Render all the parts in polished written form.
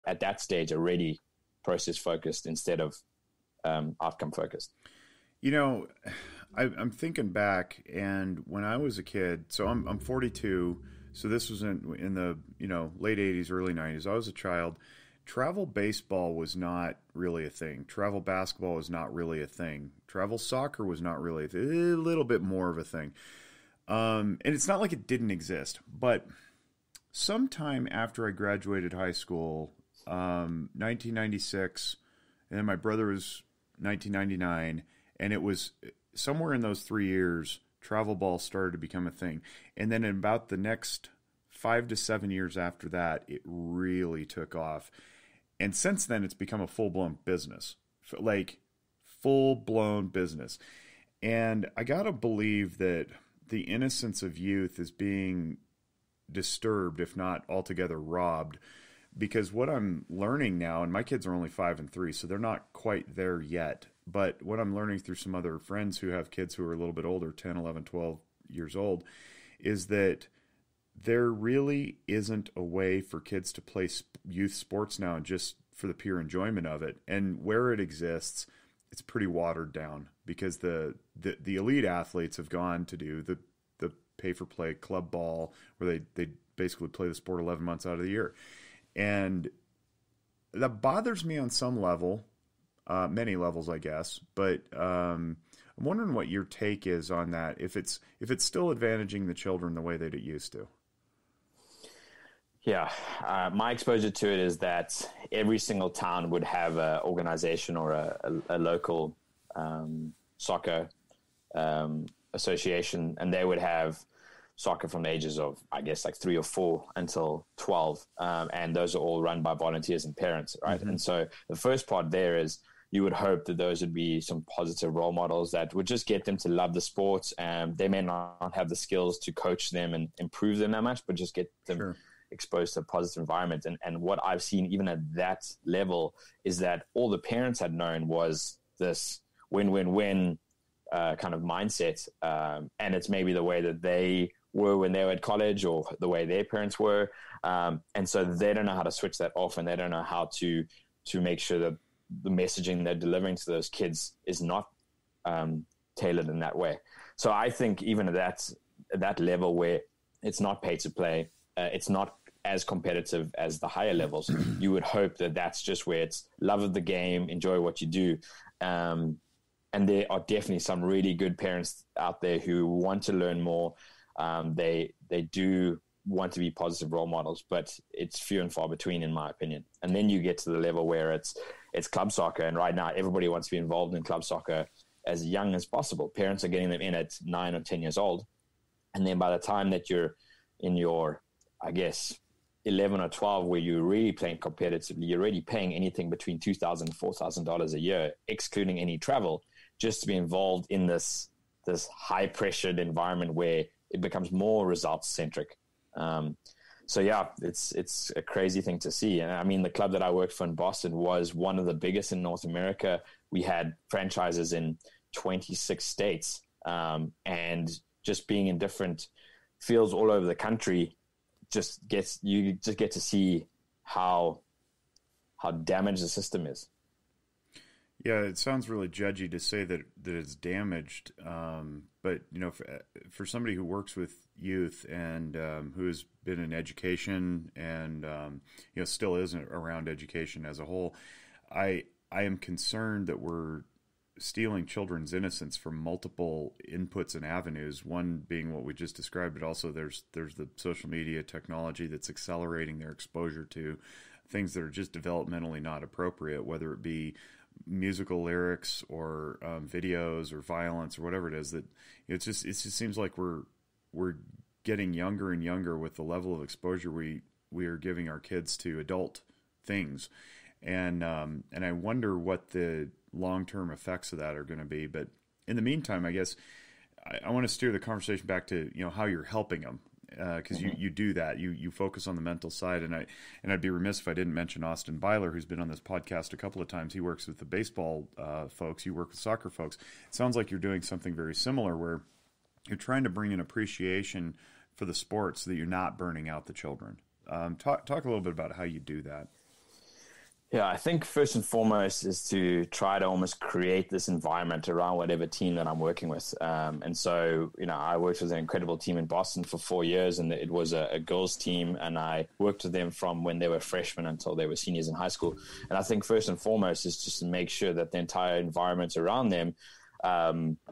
at that stage already process focused instead of outcome focused. I'm thinking back, and when I was a kid, so I'm 42, so this was in the late 80s, early 90s. I was a child. Travel baseball was not really a thing. Travel basketball was not really a thing. Travel soccer was not really a little bit more of a thing. And it's not like it didn't exist, but sometime after I graduated high school, 1996, and then my brother was 1999, and it was somewhere in those 3 years, travel ball started to become a thing. And then in about the next 5 to 7 years after that, it really took off. And since then, it's become a full-blown business, like full-blown business. And I got to believe that the innocence of youth is being disturbed, if not altogether robbed, because what I'm learning now, and my kids are only 5 and 3, so they're not quite there yet, but what I'm learning through some other friends who have kids who are a little bit older, 10, 11, 12 years old, is that there really isn't a way for kids to play youth sports now just for the pure enjoyment of it. And where it exists, it's pretty watered down because the elite athletes have gone to do the pay-for-play club ball where they basically play the sport 11 months out of the year. And that bothers me on some level, many levels, I guess. But I'm wondering what your take is on that, if it's still advantaging the children the way that it used to. Yeah, my exposure to it is that every single town would have an organization or a local soccer association, and they would have soccer from the ages of, I guess, like 3 or 4 until 12. And those are all run by volunteers and parents, right? Mm-hmm. And so the first part there is you would hope that those would be some positive role models that would just get them to love the sport. They may not have the skills to coach them and improve them that much, but just get them exposed to a positive environment. And what I've seen even at that level is that all the parents had known was this win-win-win kind of mindset. And it's maybe the way that they were when they were at college or the way their parents were. And so they don't know how to switch that off, and they don't know how to make sure that the messaging they're delivering to those kids is not tailored in that way. So I think even at that level where it's not pay to play, it's not as competitive as the higher levels, you would hope that that's just where it's love of the game, enjoy what you do. And there are definitely some really good parents out there who want to learn more. They do want to be positive role models, but it's few and far between, in my opinion. And then you get to the level where it's club soccer, and right now everybody wants to be involved in club soccer as young as possible. Parents are getting them in at 9 or 10 years old, and then by the time that you're in your, I guess, 11 or 12, where you're really playing competitively, you're already paying anything between $2,000 and $4,000 a year, excluding any travel, just to be involved in this high-pressured environment where it becomes more results-centric. So yeah, it's a crazy thing to see. And I mean, the club that I worked for in Boston was one of the biggest in North America. We had franchises in 26 states, and just being in different fields all over the country you just get to see how damaged the system is. Yeah, it sounds really judgy to say that it's damaged, but for somebody who works with youth and who has been in education and still isn't around education as a whole, I am concerned that we're stealing children's innocence from multiple inputs and avenues. One being what we just described, but also there's the social media technology that's accelerating their exposure to things that are just developmentally not appropriate, whether it be musical lyrics or videos or violence or whatever it is. That it just seems like we're getting younger and younger with the level of exposure we are giving our kids to adult things, and I wonder what the long-term effects of that are going to be. But in the meantime, I guess I want to steer the conversation back to how you're helping them, because you do that. You focus on the mental side, and I'd be remiss if I didn't mention Austin Byler, who's been on this podcast a couple of times. He works with the baseball folks. You work with soccer folks. It sounds like you're doing something very similar, where you're trying to bring an appreciation for the sport so that you're not burning out the children. Talk a little bit about how you do that. Yeah, I think first and foremost is to try to almost create this environment around whatever team that I'm working with. And so, I worked with an incredible team in Boston for 4 years, and it was a girls team, and I worked with them from when they were freshmen until they were seniors in high school. And I think first and foremost is just to make sure that the entire environment around them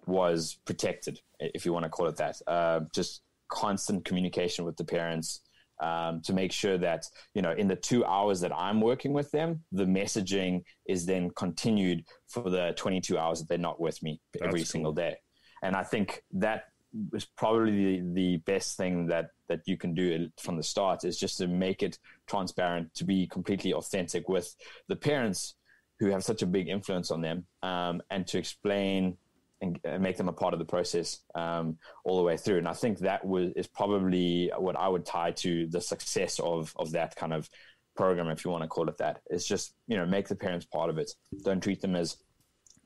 was protected, if you want to call it that. Just constant communication with the parents, to make sure that, in the 2 hours that I'm working with them, the messaging is then continued for the 22 hours that they're not with me every single day. And I think that is probably the best thing that you can do from the start, is just to make it transparent, to be completely authentic with the parents who have such a big influence on them, and to explain and make them a part of the process all the way through. And I think that is probably what I would tie to the success of that kind of program, if you want to call it that. It's just, make the parents part of it. Don't treat them as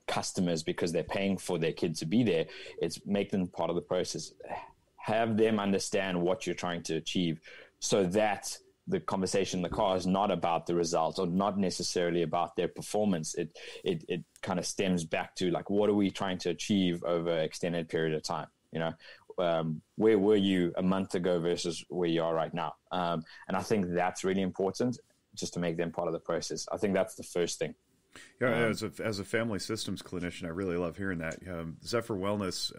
customers because they're paying for their kid to be there. It's make them part of the process. Have them understand what you're trying to achieve, so that the conversation in the car is not about the results, or not necessarily about their performance. It kind of stems back to, like, what are we trying to achieve over an extended period of time? Where were you a month ago versus where you are right now? And I think that's really important, just to make them part of the process. I think that's the first thing. Yeah, as a family systems clinician, I really love hearing that. Zephyr Wellness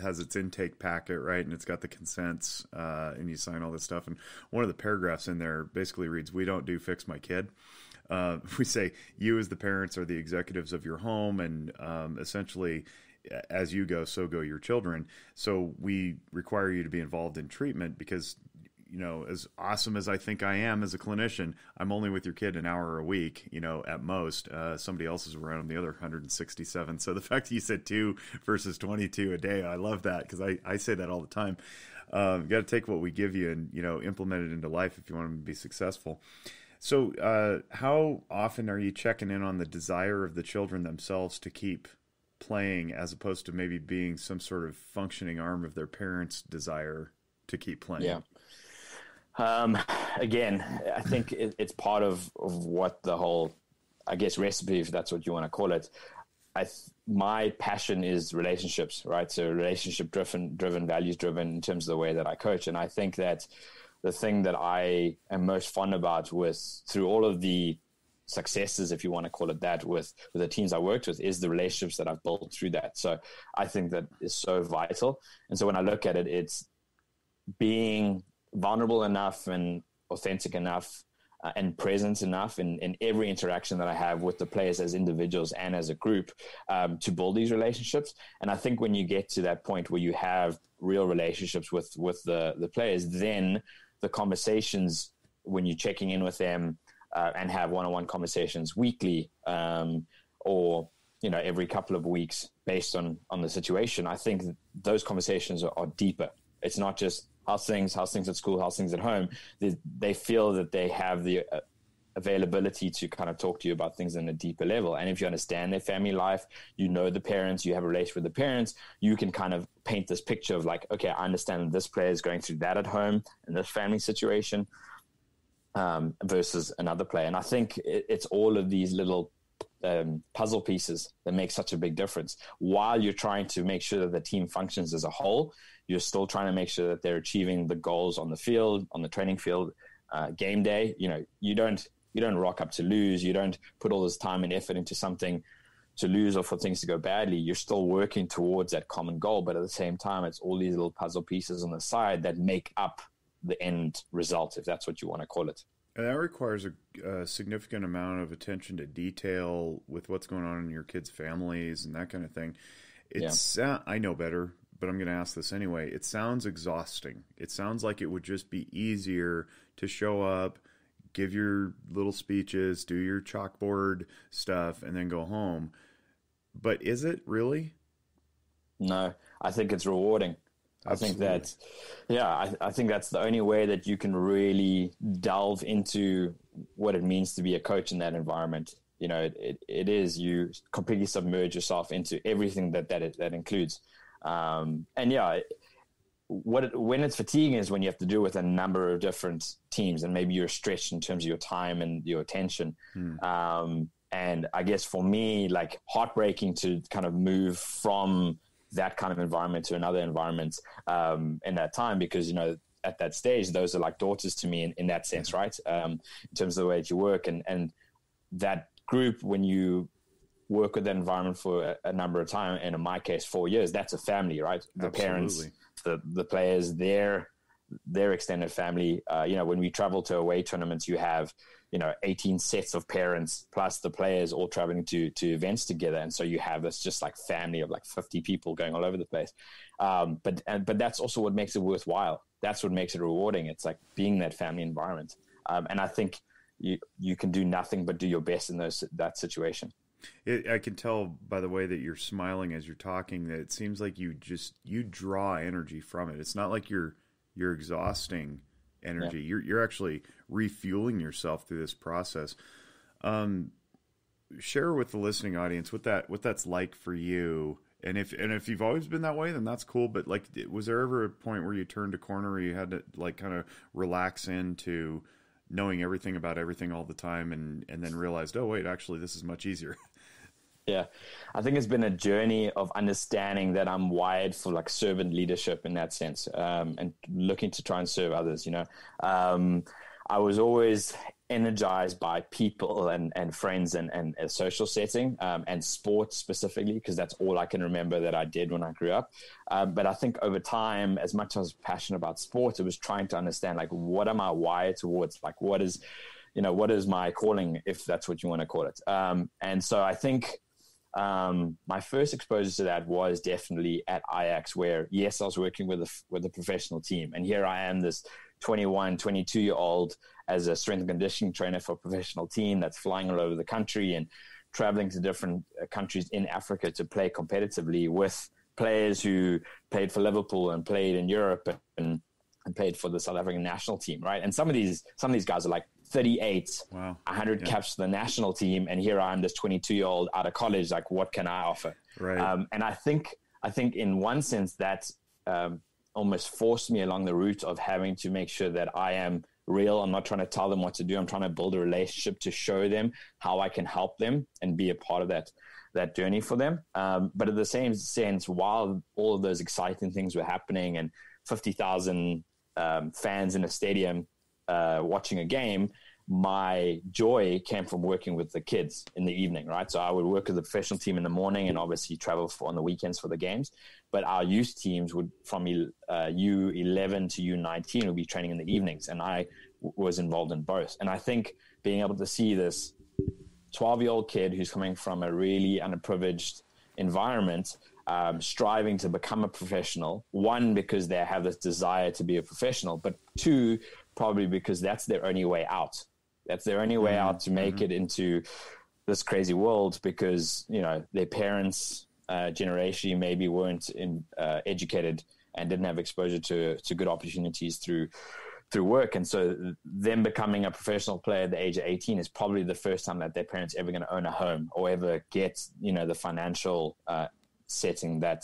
has its intake packet, right? And it's got the consents, and you sign all this stuff. And one of the paragraphs in there basically reads, "We don't do fix my kid." We say you as the parents are the executives of your home, and essentially, as you go, so go your children. So we require you to be involved in treatment because, as awesome as I think I am as a clinician, I'm only with your kid an hour a week, at most. Somebody else is around the other 167. So the fact that you said 2 versus 22 a day, I love that, because I say that all the time. You got to take what we give you and, implement it into life if you want them to be successful. So how often are you checking in on the desire of the children themselves to keep playing, as opposed to maybe being some sort of functioning arm of their parents' desire to keep playing? Yeah. Again, I think it's part of what the whole, I guess, recipe, if that's what you want to call it. My passion is relationships, right? So relationship driven, values driven in terms of the way that I coach. And I think that the thing that I am most fond about through all of the successes, if you want to call it that, with the teams I worked with, is the relationships that I've built through that. So I think that is so vital. And so when I look at it, it's being vulnerable enough and authentic enough and present enough in every interaction that I have with the players as individuals and as a group, to build these relationships. And I think when you get to that point where you have real relationships with the players, then the conversations, when you're checking in with them and have one-on-one conversations weekly, or every couple of weeks based on the situation, I think those conversations are deeper. It's not just how's things at school, how's things at home. They feel that they have the availability to kind of talk to you about things on a deeper level. And if you understand their family life, the parents, you have a relationship with the parents, you can kind of paint this picture of, like, okay, I understand this player is going through that at home in this family situation, versus another player. And I think it's all of these little puzzle pieces that make such a big difference. While you're trying to make sure that the team functions as a whole, you're still trying to make sure that they're achieving the goals on the field, on the training field, game day. You don't rock up to lose. You don't put all this time and effort into something to lose or for things to go badly. You're still working towards that common goal, but at the same time, it's all these little puzzle pieces on the side that make up the end result, if that's what you want to call it. And that requires a significant amount of attention to detail with what's going on in your kids' families and that kind of thing. I know better, but I'm going to ask this anyway. It sounds exhausting. It sounds like it would just be easier to show up, give your little speeches, do your chalkboard stuff, and then go home. But is it really? No, I think it's rewarding. Absolutely. I think that's the only way that you can really delve into what it means to be a coach in that environment. It is, you completely submerge yourself into everything that includes. when it's fatiguing is when you have to deal with a number of different teams, and maybe you're stretched in terms of your time and your attention. And I guess for me, like, heartbreaking to kind of move from that kind of environment to another environment in that time, because, you know, at that stage, those are like daughters to me in that sense, right? In terms of the way that you work, and that group, when you work with that environment for a number of time, and in my case, 4 years, that's a family, right? The parents, the players, their extended family. You know, when we travel to away tournaments, you have, you know, 18 sets of parents plus the players all traveling to events together. And so you have this just like family of like 50 people going all over the place. But that's also what makes it worthwhile. That's what makes it rewarding. It's like being that family environment. And I think you can do nothing but do your best in that situation. I can tell by the way that you're smiling as you're talking that it seems like you draw energy from it. It's not like you're exhausting energy. Yeah. You're actually refueling yourself through this process. Share with the listening audience what that's like for you. And if you've always been that way, then that's cool. But like, was there ever a point where you turned a corner where you had to like kind of relax into knowing everything about everything all the time, and then realized, oh wait, actually this is much easier? Yeah, I think it's been a journey of understanding that I'm wired for like servant leadership in that sense, and looking to try and serve others. You know, I was always energized by people and friends and a social setting, and sports specifically, because that's all I can remember that I did when I grew up. But I think over time, as much as I was passionate about sports, it was trying to understand, like, what am I wired towards? Like, what is my calling, if that's what you want to call it? And so I think my first exposure to that was definitely at Ajax, where, yes, I was working with a professional team. And here I am, this 21, 22-year-old, as a strength and conditioning trainer for a professional team that's flying all over the country and traveling to different countries in Africa to play competitively with players who played for Liverpool and played in Europe and played for the South African national team, right? And some of these guys are like 38, wow, 100 caps for the national team, and here I am, this 22-year-old out of college. Like, what can I offer? Right. And I think in one sense that almost forced me along the route of having to make sure that I am real. I'm not trying to tell them what to do. I'm trying to build a relationship to show them how I can help them and be a part of that journey for them. But at the same sense, while all of those exciting things were happening and 50,000 fans in a stadium watching a game, my joy came from working with the kids in the evening, right? So I would work with the professional team in the morning and obviously travel on the weekends for the games. But our youth teams would, from U11 to U19, would be training in the evenings. And I was involved in both. And I think being able to see this 12-year-old kid who's coming from a really underprivileged environment, striving to become a professional, one, because they have this desire to be a professional, but two, probably because that's their only way out. That's their only way out to make it into this crazy world, because, you know, their parents' generation maybe weren't educated and didn't have exposure to good opportunities through work. And so them becoming a professional player at the age of 18 is probably the first time that their parents ever going to own a home or ever get, you know, the financial setting that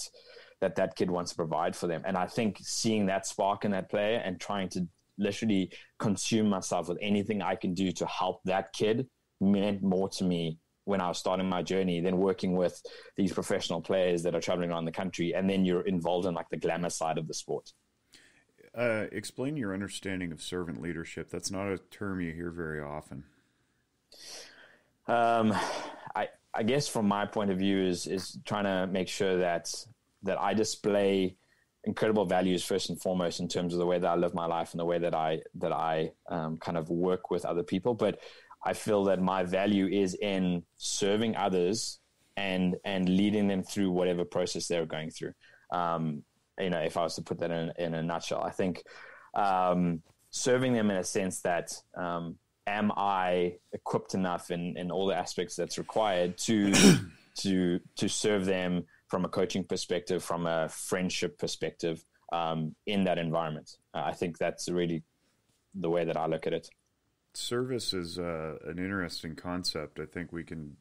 kid wants to provide for them. And I think seeing that spark in that player and trying to literally consume myself with anything I can do to help that kid meant more to me when I was starting my journey than working with these professional players that are traveling around the country. And then you're involved in like the glamour side of the sport. Explain your understanding of servant leadership. That's not a term you hear very often. I guess from my point of view is trying to make sure that I display incredible values first and foremost in terms of the way that I live my life and the way that I kind of work with other people. But I feel that my value is in serving others and leading them through whatever process they're going through. You know, if I was to put that in a nutshell, I think serving them in a sense that am I equipped enough in all the aspects that's required to serve them from a coaching perspective, from a friendship perspective, in that environment. I think that's really the way that I look at it. Service is an interesting concept. I think we can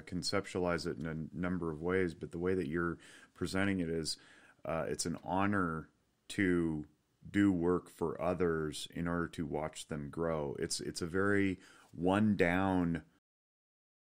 conceptualize it in a number of ways, but the way that you're presenting it is it's an honor to do work for others in order to watch them grow. It's a very one down